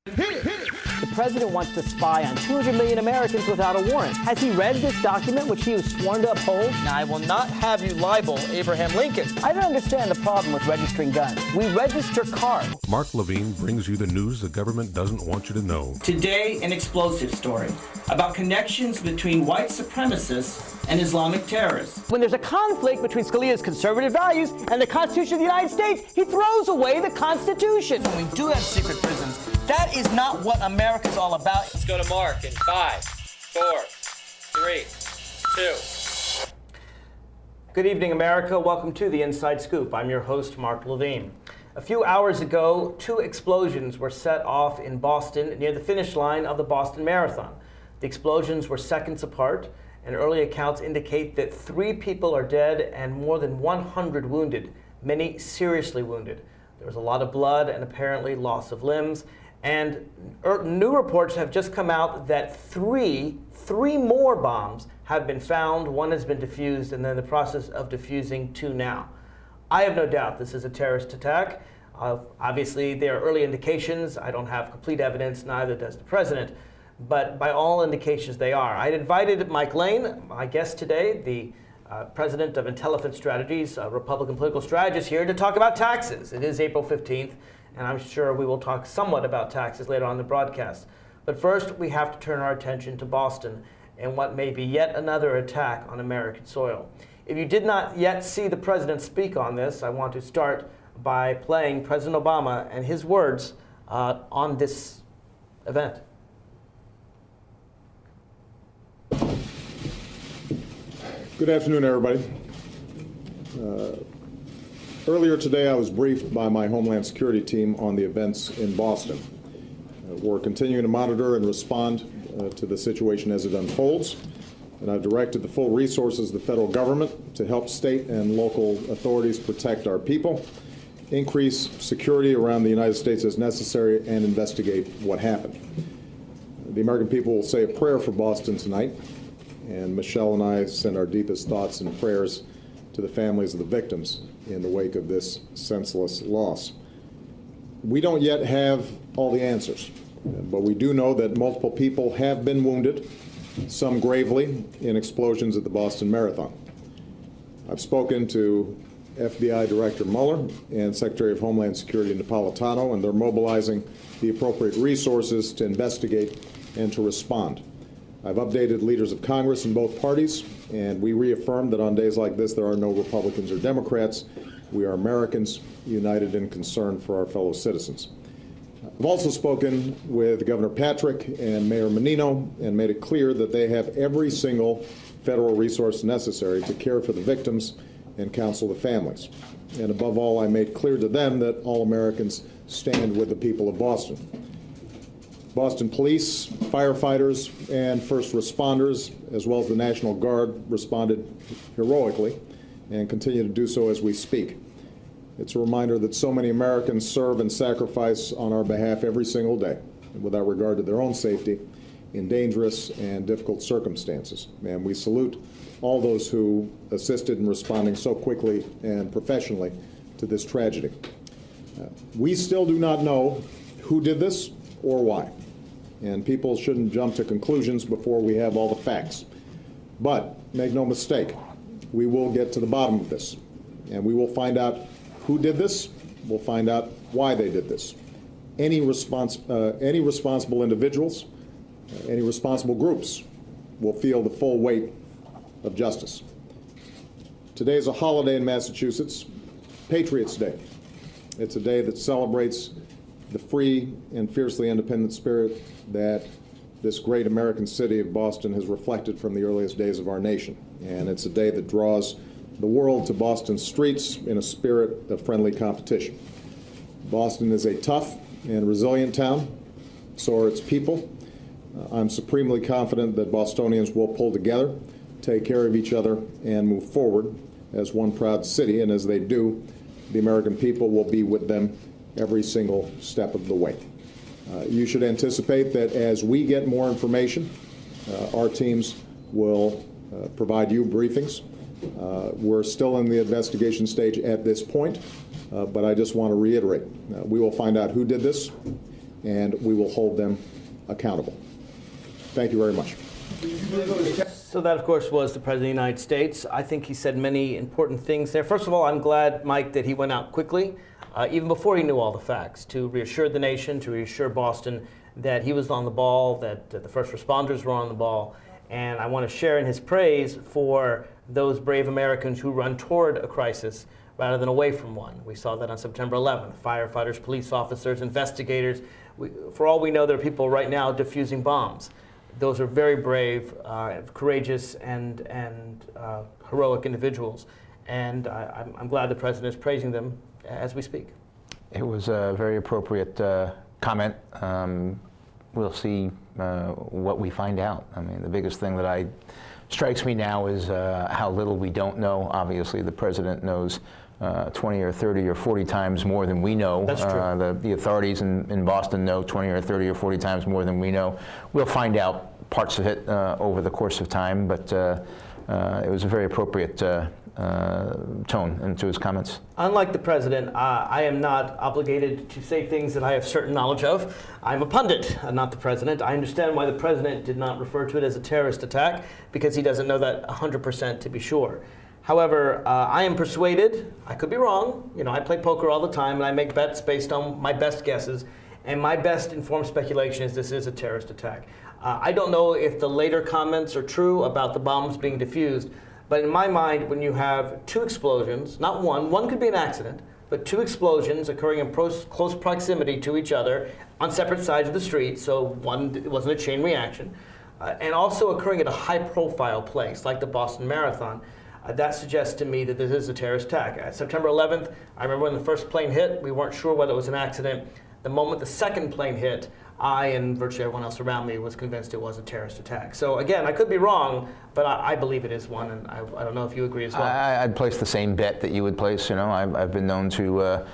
The president wants to spy on 200 million Americans without a warrant. Has he read this document, which he was sworn to uphold? Now, I will not have you libel Abraham Lincoln. I don't understand the problem with registering guns. We register cars. Mark Levine brings you the news the government doesn't want you to know. Today, an explosive story about connections between white supremacists and Islamic terrorists. When there's a conflict between Scalia's conservative values and the Constitution of the United States, he throws away the Constitution. When we do have secret prisons, that is not what America's all about. Let's go to Mark in 5, 4, 3, 2. Good evening, America. Welcome to the Inside Scoop. I'm your host, Mark Levine. A few hours ago, 2 explosions were set off in Boston near the finish line of the Boston Marathon. The explosions were seconds apart, and early accounts indicate that 3 people are dead and more than 100 wounded, many seriously wounded. There was a lot of blood and apparently loss of limbs. And new reports have just come out that three more bombs have been found. 1 has been defused, and they're in the process of defusing 2 now. I have no doubt this is a terrorist attack. Obviously, there are early indications. I don't have complete evidence, neither does the president. But by all indications, they are. I had invited Mike Lane, my guest today, the president of Intelligence Strategies, a Republican political strategist, here to talk about taxes. It is April 15th. And I'm sure we will talk somewhat about taxes later on in the broadcast. But first, we have to turn our attention to Boston and what may be yet another attack on American soil. If you did not yet see the president speak on this, I want to start by playing President Obama and his words on this event. Good afternoon, everybody. Earlier today, I was briefed by my Homeland Security team on the events in Boston. We're continuing to monitor and respond to the situation as it unfolds, and I've directed the full resources of the federal government to help state and local authorities protect our people, increase security around the United States as necessary, and investigate what happened. The American people will say a prayer for Boston tonight, and Michelle and I send our deepest thoughts and prayers to the families of the victims in the wake of this senseless loss. We don't yet have all the answers, but we do know that multiple people have been wounded, some gravely, in explosions at the Boston Marathon. I've spoken to FBI Director Mueller and Secretary of Homeland Security Napolitano, and they're mobilizing the appropriate resources to investigate and to respond. I've updated leaders of Congress in both parties, and we reaffirmed that on days like this there are no Republicans or Democrats. We are Americans united in concern for our fellow citizens. I've also spoken with Governor Patrick and Mayor Menino and made it clear that they have every single federal resource necessary to care for the victims and counsel the families. And above all, I made clear to them that all Americans stand with the people of Boston. Boston police, firefighters, and first responders, as well as the National Guard, responded heroically and continue to do so as we speak. It's a reminder that so many Americans serve and sacrifice on our behalf every single day, without regard to their own safety, in dangerous and difficult circumstances. And we salute all those who assisted in responding so quickly and professionally to this tragedy. We still do not know who did this or why. And people shouldn't jump to conclusions before we have all the facts. But make no mistake, we will get to the bottom of this. And we will find out who did this. We'll find out why they did this. Any responsible individuals, any responsible groups will feel the full weight of justice. Today is a holiday in Massachusetts, Patriots' Day. It's a day that celebrates the free and fiercely independent spirit that this great American city of Boston has reflected from the earliest days of our nation. And it's a day that draws the world to Boston's streets in a spirit of friendly competition. Boston is a tough and resilient town, so are its people. I'm supremely confident that Bostonians will pull together, take care of each other, and move forward as one proud city. And as they do, the American people will be with them every single step of the way. You should anticipate that as we get more information, our teams will provide you briefings. We're still in the investigation stage at this point, but I just want to reiterate, we will find out who did this, and we will hold them accountable. Thank you very much. So that, of course, was the President of the United States. I think he said many important things there. First of all, I'm glad, Mike, that he went out quickly, even before he knew all the facts, to reassure the nation, to reassure Boston that he was on the ball, that the first responders were on the ball. And I want to share in his praise for those brave Americans who run toward a crisis rather than away from one. We saw that on September 11th. Firefighters, police officers, investigators. For all we know, there are people right now defusing bombs. Those are very brave, courageous, and heroic individuals. And I'm glad the President is praising them as we speak. It was a very appropriate comment. We'll see what we find out. I mean, the biggest thing that strikes me now is how little we don't know. Obviously, the President knows 20 or 30 or 40 times more than we know. That's true. The authorities in Boston know 20 or 30 or 40 times more than we know. We'll find out parts of it over the course of time, but it was a very appropriate tone into his comments. Unlike the President, I am not obligated to say things that I have certain knowledge of. I'm a pundit, not the President. I understand why the President did not refer to it as a terrorist attack, because he doesn't know that 100% to be sure. However, I am persuaded, I could be wrong, I play poker all the time and I make bets based on my best guesses, and my best informed speculation is this is a terrorist attack. I don't know if the later comments are true about the bombs being defused, but in my mind, when you have two explosions, not one could be an accident, but two explosions occurring in close proximity to each other on separate sides of the street, so it wasn't a chain reaction, and also occurring at a high-profile place like the Boston Marathon, that suggests to me that this is a terrorist attack. September 11th, I remember when the first plane hit, we weren't sure whether it was an accident. The moment the second plane hit, I and virtually everyone else around me was convinced it was a terrorist attack. So again, I could be wrong, but I believe it is one, and I don't know if you agree as well. I'd place the same bet that you would place. I've been known to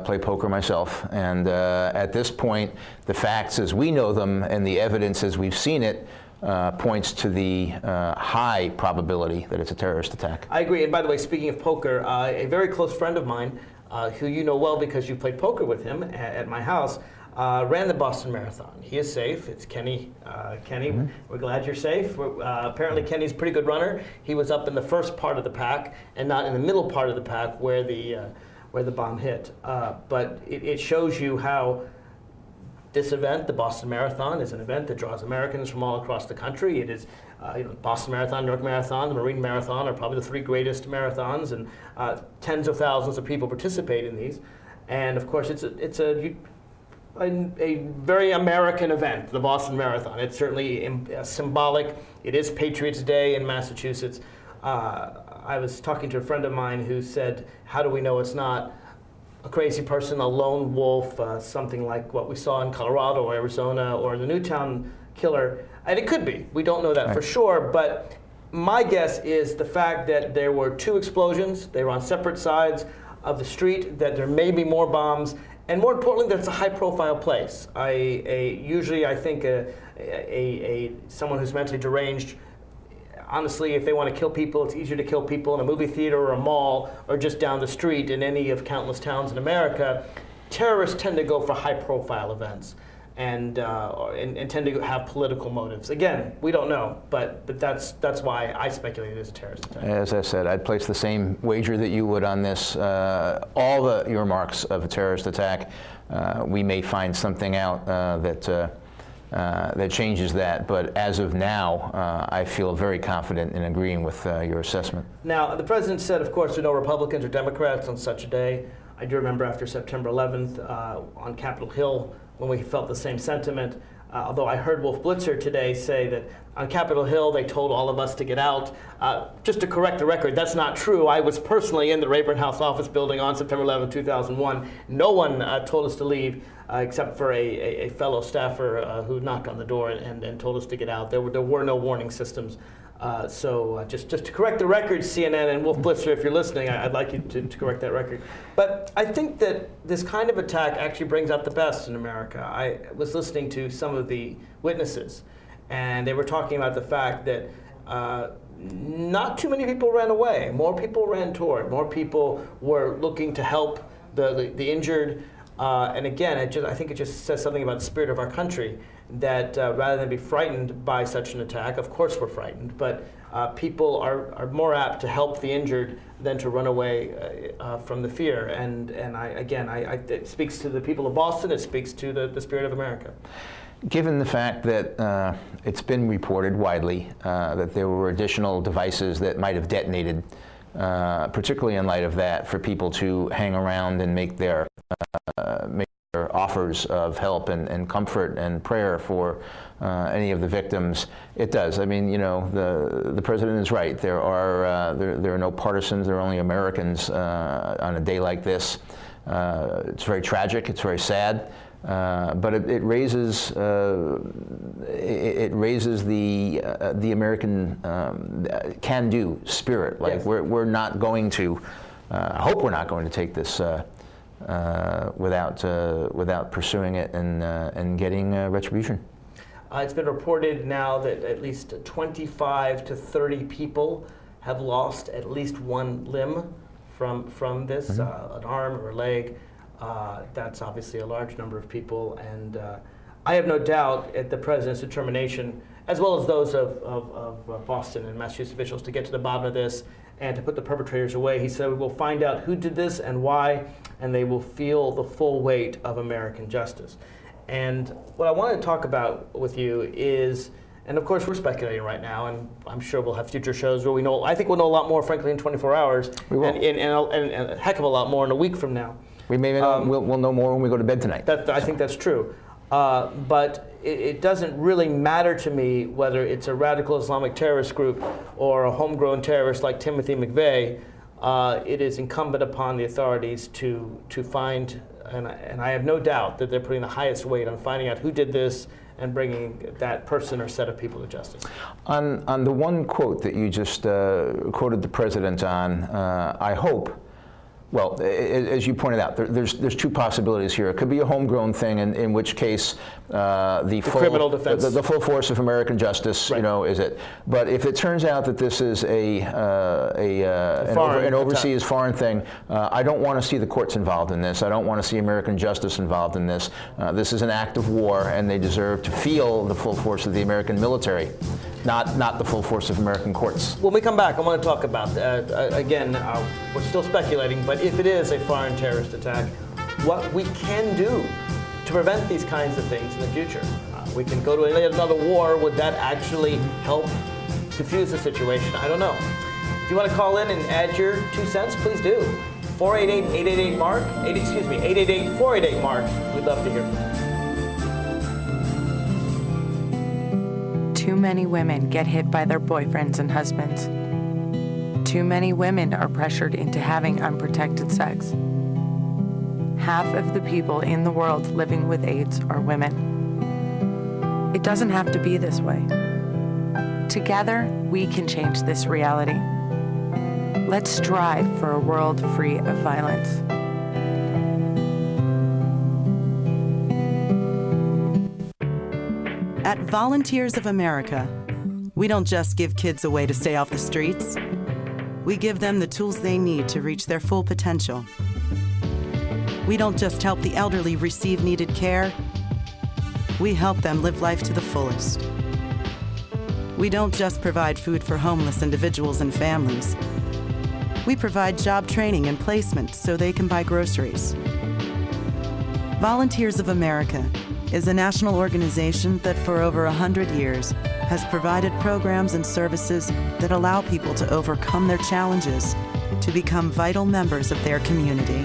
play poker myself, and at this point, the facts as we know them and the evidence as we've seen it points to the high probability that it's a terrorist attack. I agree. And by the way, speaking of poker, a very close friend of mine, who you know well because you played poker with him at my house, ran the Boston Marathon. He is safe. It's Kenny. Kenny, we're glad you're safe. Apparently, Kenny's a pretty good runner. He was up in the first part of the pack and not in the middle part of the pack where the bomb hit. But it shows you how this event, the Boston Marathon, is an event that draws Americans from all across the country. It is, Boston Marathon, New York Marathon, the Marine Marathon are probably the three greatest marathons, and tens of thousands of people participate in these. And of course, it's a very American event, the Boston Marathon. It's certainly symbolic. It is Patriots' Day in Massachusetts. I was talking to a friend of mine who said, how do we know it's not a crazy person, a lone wolf, something like what we saw in Colorado or Arizona or the Newtown killer? And it could be. We don't know that for sure, but my guess is the fact that there were two explosions, they were on separate sides of the street, that there may be more bombs, and more importantly, that it's a high-profile place. Usually, I think someone who's mentally deranged, honestly, if they want to kill people, it's easier to kill people in a movie theater or a mall or just down the street in any of countless towns in America. Terrorists tend to go for high-profile events and tend to have political motives. Again, we don't know, but that's why I speculate it is a terrorist attack. As I said, I'd place the same wager that you would on this. All the earmarks of a terrorist attack. We may find something out that changes that, but as of now, I feel very confident in agreeing with your assessment. Now, the President said, of course, there are no Republicans or Democrats on such a day. I do remember after September 11th on Capitol Hill when we felt the same sentiment, although I heard Wolf Blitzer today say that on Capitol Hill they told all of us to get out. Just to correct the record, that's not true. I was personally in the Rayburn House office building on September 11, 2001. No one told us to leave except for a fellow staffer who knocked on the door and told us to get out. There were no warning systems. So just to correct the record, CNN and Wolf Blitzer, if you're listening, I'd like you to correct that record. But I think that this kind of attack actually brings out the best in America. I was listening to some of the witnesses, and they were talking about the fact that not too many people ran away. More people ran toward. More people were looking to help the injured. And again, I think it just says something about the spirit of our country that rather than be frightened by such an attack, of course we're frightened, but people are more apt to help the injured than to run away from the fear. And it speaks to the people of Boston. It speaks to the spirit of America. Given the fact that it's been reported widely that there were additional devices that might have detonated, particularly in light of that, for people to hang around and make their offers of help and comfort and prayer for any of the victims, it does. I mean, you know, the president is right. There are no partisans. There are only Americans on a day like this. It's very tragic. It's very sad. But it raises the American can-do spirit. Like, yes. We're not going to. I hope we're not going to take this without pursuing it and getting retribution. It's been reported now that at least 25 to 30 people have lost at least one limb from this, an arm or a leg. That's obviously a large number of people, and I have no doubt at the president's determination, as well as those of Boston and Massachusetts officials, to get to the bottom of this and to put the perpetrators away. He said, we will find out who did this and why, and they will feel the full weight of American justice. And what I want to talk about with you is, and of course we're speculating right now, and I'm sure we'll have future shows where we know, I think we'll know a lot more, frankly, in 24 hours, we will. And a heck of a lot more in a week from now. We may we'll know more when we go to bed tonight. I think that's true. But it doesn't really matter to me whether it's a radical Islamic terrorist group or a homegrown terrorist like Timothy McVeigh. It is incumbent upon the authorities to find, and I have no doubt that they're putting the highest weight on finding out who did this and bringing that person or set of people to justice. On the one quote that you just quoted the president on, I hope. Well, as you pointed out, there's two possibilities here. It could be a homegrown thing, in which case the criminal defense, the full force of American justice, right, you know, is it. But if it turns out that this is an overseas foreign thing, I don't want to see the courts involved in this. I don't want to see American justice involved in this. This is an act of war, and they deserve to feel the full force of the American military, not the full force of American courts. When we come back, I want to talk about again. We're still speculating, but if it is a foreign terrorist attack, what we can do to prevent these kinds of things in the future. We can go to another war. Would that actually help diffuse the situation? I don't know. If you want to call in and add your 2 cents, please do. 488-888-MARK, 888-488-MARK. We'd love to hear from you. Too many women get hit by their boyfriends and husbands. Too many women are pressured into having unprotected sex. Half of the people in the world living with AIDS are women. It doesn't have to be this way. Together, we can change this reality. Let's strive for a world free of violence. At Volunteers of America, we don't just give kids a way to stay off the streets. We give them the tools they need to reach their full potential. We don't just help the elderly receive needed care. We help them live life to the fullest. We don't just provide food for homeless individuals and families. We provide job training and placement so they can buy groceries. Volunteers of America is a national organization that for over 100 years has provided programs and services that allow people to overcome their challenges to become vital members of their community.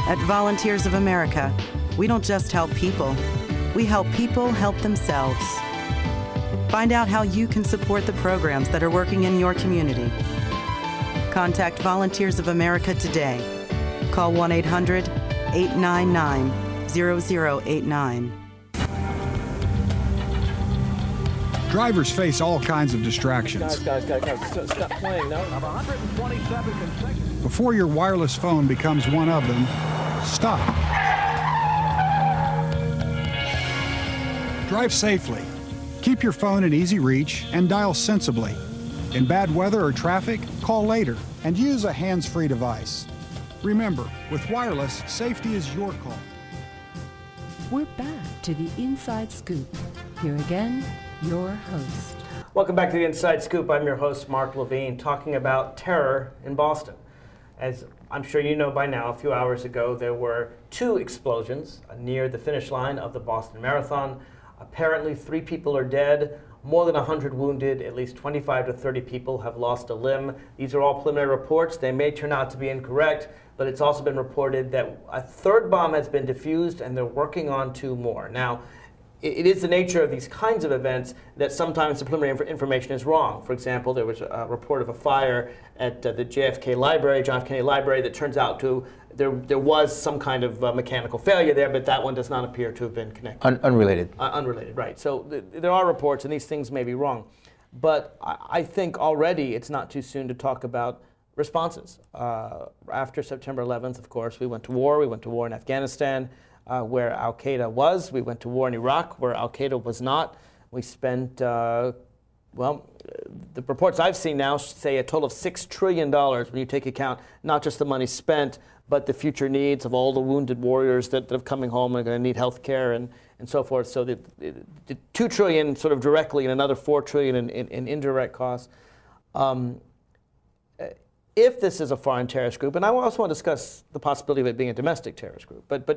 At Volunteers of America, we don't just help people, we help people help themselves. Find out how you can support the programs that are working in your community. Contact Volunteers of America today. Call 1-800-899-0089. Drivers face all kinds of distractions. Guys, stop playing, no? Before your wireless phone becomes one of them, stop. Drive safely. Keep your phone in easy reach and dial sensibly. In bad weather or traffic, call later and use a hands-free device. Remember, with wireless, safety is your call. We're back to the Inside Scoop. Here again, your host. Welcome back to the Inside Scoop. I'm your host, Mark Levine, talking about terror in Boston. As I'm sure you know by now, a few hours ago, there were 2 explosions near the finish line of the Boston Marathon. Apparently, 3 people are dead, more than 100 wounded, at least 25 to 30 people have lost a limb. These are all preliminary reports. They may turn out to be incorrect, but it's also been reported that a 3rd bomb has been defused and they're working on 2 more. Now, it is the nature of these kinds of events that sometimes the preliminary information is wrong. For example, there was a report of a fire at the JFK Library, John F. Kennedy Library, that turns out to there was some kind of mechanical failure there, but that one does not appear to have been connected. Unrelated. Unrelated, right. So there are reports, and these things may be wrong. But I think already it's not too soon to talk about responses. After September 11th, of course, we went to war. We went to war in Afghanistan, where al-Qaeda was. We went to war in Iraq, where al-Qaeda was not. We spent, well, the reports I've seen now say a total of $6 trillion when you take account not just the money spent, but the future needs of all the wounded warriors that are coming home and are going to need health care and so forth. So the $2 trillion sort of directly and another $4 trillion in indirect costs. If this is a foreign terrorist group, and I also want to discuss the possibility of it being a domestic terrorist group, but